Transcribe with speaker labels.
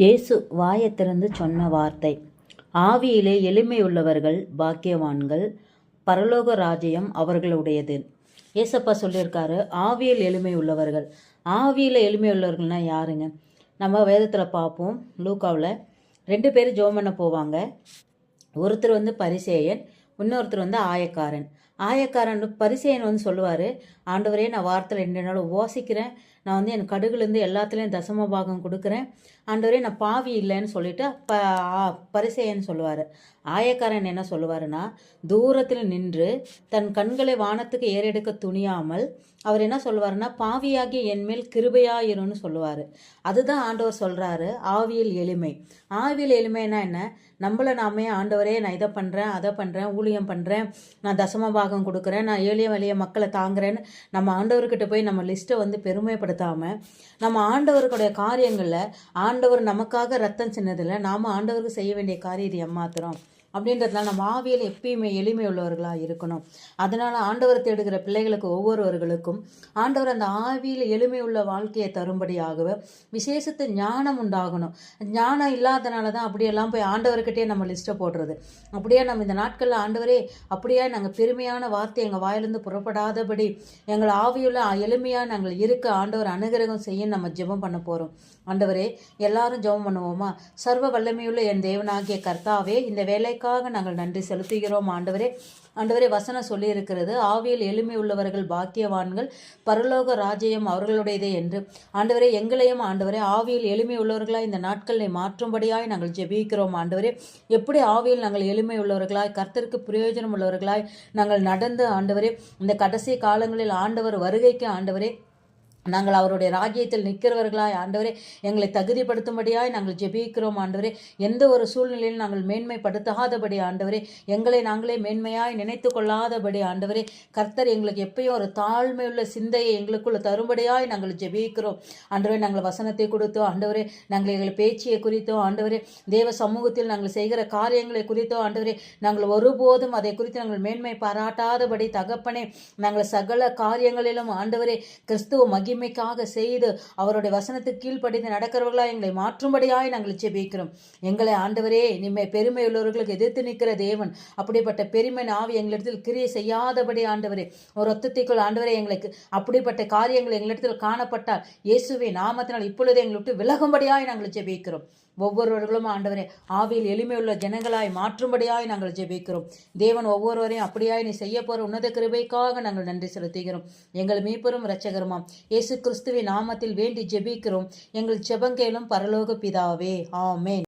Speaker 1: இயேசு வாயைத் திறந்து சொன்ன வார்த்தை, ஆவியிலே எளிமையுள்ளவர்கள் பாக்கியவான்கள், பரலோக ராஜ்யம் அவர்களுடையது. ஏசப்பா சொல்லியிருக்காரு, ஆவியில் எளிமை உள்ளவர்கள். ஆவியில் எளிமை உள்ளவர்கள்னா யாருங்க? நம்ம வேதத்தில் பார்ப்போம். லூக்காவில் 2 பேர் ஜெபம் பண்ண போவாங்க. ஒருத்தர் பரிசேயன், இன்னொருத்தர் ஆயக்காரன். பரிசேயன் சொல்லுவார், ஆண்டவரே நான் வாரத்தில் 2 நாள் உபவாசிக்கிறேன், நான் என் கடுகுலேருந்து எல்லாத்துலேயும் தசம பாகம் கொடுக்குறேன், ஆண்டவரே நான் பாவி இல்லைன்னு சொல்லிட்டு பரிசேயன் சொல்லுவார். ஆயக்காரன் என்ன சொல்லுவாருன்னா, தூரத்தில் நின்று தன் கண்களை வானத்துக்கு ஏறெடுக்க துணியாமல் அவர் என்ன சொல்லுவாருன்னா, பாவியாகிய என்மேல் கிருபையாயிருன்னு சொல்லுவார். அதுதான் ஆண்டவர் சொல்கிறாரு, ஆவியில் எளிமை. ஆவியில் எளிமைனா என்ன? நம்மளை நாமே, ஆண்டவரே நான் இதை பண்ணுறேன், அதை பண்ணுறேன், ஊழியம் பண்ணுறேன், நான் தசம பாகம் கொடுக்குறேன், நான் எளிய மக்களை தாங்குறேன்னு நம்ம ஆண்டவர்கிட்ட போய் நம்ம லிஸ்ட்டை பெருமைப்படுத்தாமல், நம்ம ஆண்டவருடைய காரியங்களில் ஆண்டவர் நமக்காக ரத்தம் சின்னதில்லை, நாம் ஆண்டவருக்கு செய்ய வேண்டிய காரியம் இது ஏமாத்துறோம் அப்படின்றதுனால நம்ம ஆவியில் எப்பயுமே எளிமை உள்ளவர்களாக இருக்கணும். அதனால் ஆண்டவர் தேடுகிற பிள்ளைகளுக்கு ஒவ்வொருவர்களுக்கும் ஆண்டவர் அந்த ஆவியில் எளிமை உள்ள வாழ்க்கையை தரும்படியாகவே விசேஷத்து ஞானம் உண்டாகணும். ஞானம் இல்லாதனால தான் அப்படியெல்லாம் போய் ஆண்டவர்கிட்டே நம்ம லிஸ்ட்டை போடுறது. அப்படியே நம்ம இந்த நாட்களில் ஆண்டவரே அப்படியே நாங்கள் பெருமையான வார்த்தை எங்கள் வாயிலிருந்து புறப்படாதபடி எங்கள் ஆவியுள்ள எளிமையாக நாங்கள் இருக்க ஆண்டவர் அனுகிரகம் செய்ய நம்ம ஜெபம் பண்ண போகிறோம். ஆண்டவரே எல்லாரும் ஜெபம் பண்ணுவோமா? சர்வ வல்லமையுள்ள என் தேவனாகிய கர்த்தாவே, இந்த வேலைக்காக நாங்கள் நன்றி செலுத்துகிறோம். ஆண்டவரே வசனம் சொல்லி இருக்கிறது, ஆவியில் எளிமை உள்ளவர்கள் பாக்கியவான்கள், பரலோக ராஜ்யம் அவர்களுடையதே என்று. ஆண்டவரே எங்களையும் ஆண்டவரே ஆவியில் எளிமை உள்ளவர்களாய் இந்த நாட்களை மாற்றும்படியாய் நாங்கள் ஜெபிக்கிறோம். ஆண்டவரே எப்படி ஆவியில் நாங்கள் எளிமை உள்ளவர்களாய் கர்த்தருக்கு பிரயோஜனம் உள்ளவர்களாய் நாங்கள் நடந்து ஆண்டவரே இந்த கடைசி காலங்களில் ஆண்டவர் வருகைக்கு ஆண்டவரே நாங்கள் அவருடைய ராஜ்யத்தில் நிற்கிறவர்களாய் ஆண்டவரே எங்களை தகுதிப்படுத்தும்படியாய் நாங்கள் ஜெபிக்கிறோம். ஆண்டவரே எந்த ஒரு சூழ்நிலையில் நாங்கள் மேன்மைப்படுத்தாதபடி ஆண்டவரே எங்களை நாங்களே மேன்மையாய் நினைத்து கொள்ளாதபடி ஆண்டவரே கர்த்தர் எங்களுக்கு எப்பயும் ஒரு தாழ்மையுள்ள சிந்தையை எங்களுக்குள்ள தரும்படியாய் நாங்கள் ஜெபிக்கிறோம். ஆண்டவரே நாங்கள் வசனத்தை கொடுத்தோம், ஆண்டவரே நாங்கள் எங்களை பேச்சியை குறித்தோ, ஆண்டவரே தேவ சமூகத்தில் நாங்கள் செய்கிற காரியங்களை குறித்தோ ஆண்டவரே நாங்கள் ஒருபோதும் அதை குறித்து நாங்கள் மேன்மை பாராட்டாதபடி தகப்பனே நாங்கள் சகல காரியங்களிலும் ஆண்டவரே கிறிஸ்துவ மகிமைக்காக செய்து அவருடைய வசனத்துக்கு கீழ்ப்படிந்து நடக்கிறவர்களாக எங்களை மாற்றும்படியாய் நாங்கள் ஜெபிக்கிறோம். எங்களை ஆண்டவரே நிம்மை பெருமை உள்ளவர்களுக்கு எதிர்த்து நிற்கிற தேவன், அப்படிப்பட்ட பெருமை ஆவி எங்களிடத்தில் கிரியை செய்யாதபடி ஆண்டவரே ஒரு ஒத்தத்திற்குள் ஆண்டவரே எங்களுக்கு அப்படிப்பட்ட காரியங்கள் எங்களிடத்தில் காணப்பட்டால் இயேசுவே நாமத்தினால் இப்பொழுது எங்களை விட்டு விலகும்படியாய் நாங்கள் ஜெபிக்கிறோம். ஒவ்வொருவர்களும் ஆண்டவரே ஆவியில் எளிமையுள்ள ஜனங்களாய் மாற்றும்படியாய் நாங்கள் ஜெபிக்கிறோம். தேவன் ஒவ்வொருவரையும் அப்படியாய் நீ செய்ய போகிற உன்னத கிருபைக்காக நாங்கள் நன்றி செலுத்துகிறோம். எங்கள் மீட்பரும் இரட்சகருமாம் இயேசு கிறிஸ்துவின் நாமத்தில் வேண்டி ஜெபிக்கிறோம். எங்கள் ஜெபங்கேளும் பரலோக பிதாவே, ஆமென்.